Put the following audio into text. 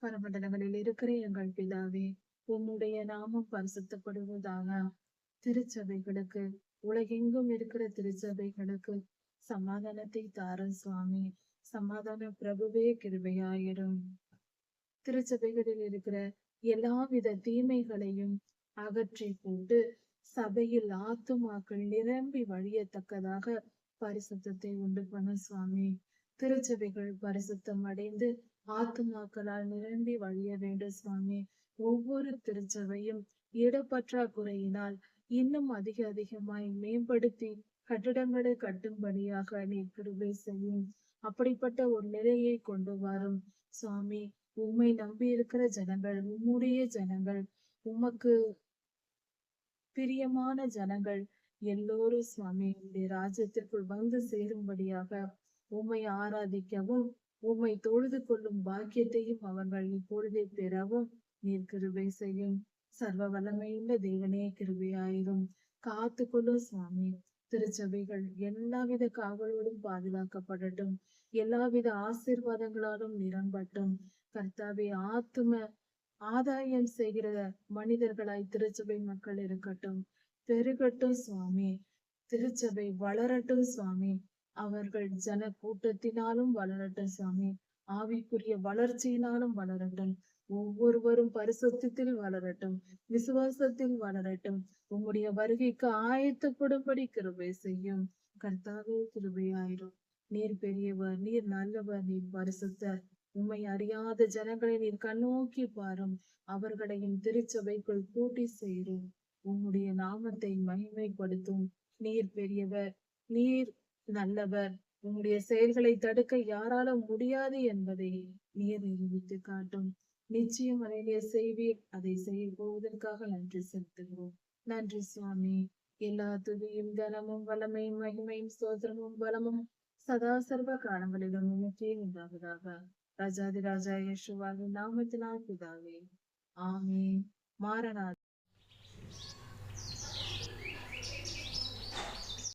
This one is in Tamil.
பரமண்டலங்களில் இருக்கிற எங்கள் பிதாவே, உம்முடைய நாமம் பரிசுத்தப்படுவதாக. திருச்சபைகளுக்கு, உலகெங்கும் இருக்கிற திருச்சபைகளுக்கு சமாதானத்தை தாரும் சுவாமி. சமாதான பிரபுவே கிருபையாயிரும். திருச்சபைகளில் இருக்கிற எல்லாவித தீமைகளையும் அகற்றி போட்டு சபையில் ஆத்துமாக்கள் நிரம்பி வழியத்தக்கதாக பரிசுத்தத்தை உண்டு பண்ண சுவாமி. திருச்சபைகள் பரிசுத்தம் அடைந்து ஆத்துமாக்களால் நிரம்பி வழிய வேண்டும் சுவாமி. ஒவ்வொரு திருச்சபையும் இடப்பற்றாக்குறையினால் இன்னும் அதிகமாய் மேம்படுத்தி கட்டிடங்களை கட்டும்படியாக நீ கிருபை செய்யும். அப்படிப்பட்ட ஒரு நிலையை கொண்டு வரும் சுவாமி. உம்மை நம்பி இருக்கிற ஜனங்கள், உம்முடைய ஜனங்கள், உமக்கு பிரியமான ஜனங்கள் எல்லோரும் சுவாமி உம்முடைய ராஜ்யத்திற்குள் வந்து சேரும்படியாக உம்மை ஆராதிக்கவும் உம்மை தொழுது கொள்ளும் பாக்கியத்தையும் அவர்கள் இப்பொழுதே பெறவும் நீர் கிருபை செய்யும். சர்வ வல்லமையுள்ள தேவனே கிருபையாயிரும். காத்து கொள்ளும் சுவாமி. திருச்சபைகள் எல்லாவித காவலோடும் பாதுகாக்கப்படட்டும். எல்லாவித ஆசீர்வாதங்களாலும் நிரம்பட்டும். கர்த்தாவே, ஆத்தும ஆதாயம் செய்கிற மனிதர்களாய் திருச்சபை மக்கள் இருக்கட்டும், பெருகட்டும் சுவாமி. திருச்சபை வளரட்டும் சுவாமி. அவர்கள் ஜன கூட்டத்தினாலும் வளரட்டும் சுவாமி. ஆவிக்குரிய வளர்ச்சியினாலும் வளரட்டும். ஒவ்வொருவரும் பரிசுத்தத்தில் வளரட்டும், விசுவாசத்தில் வளரட்டும். உம்முடைய வருகைக்கு ஆயத்தப்படும்படி கிருபை செய்யும். கர்த்தாவே, கிருபையாயிரும். நீர் பெரியவர், நீர் நல்லவர், நீர் பரிசுத்தர். உம்மை அறியாத ஜனங்களை நீர் கண்ணோக்கி பாரும். அவர்களையும் திருச்சபைக்குள் கூட்டி சேரும். உம்முடைய நாமத்தை மகிமைப்படுத்தும். நீர் பெரியவர், நீர் நல்லவர். உம்முடைய செயல்களை தடுக்க யாராலும் முடியாது என்பதை நீர் நிரூபித்து காட்டும். நிச்சயம் அதை நீர் செய்வீர். அதை செய்ய போவதற்காக நன்றி செலுத்துகிறோம். நன்றி சுவாமி. எல்லா துதியும் கனமும் வல்லமையும் மகிமையும் சோதரமும் பலமும் சதா சர்வ காலங்களிலும் உமக்கே உண்டாவதாக. ராஜாதி ராஜா இயேசுவின் நாமத்தினால் பிதாவே, ஆமென். மாரநாதா.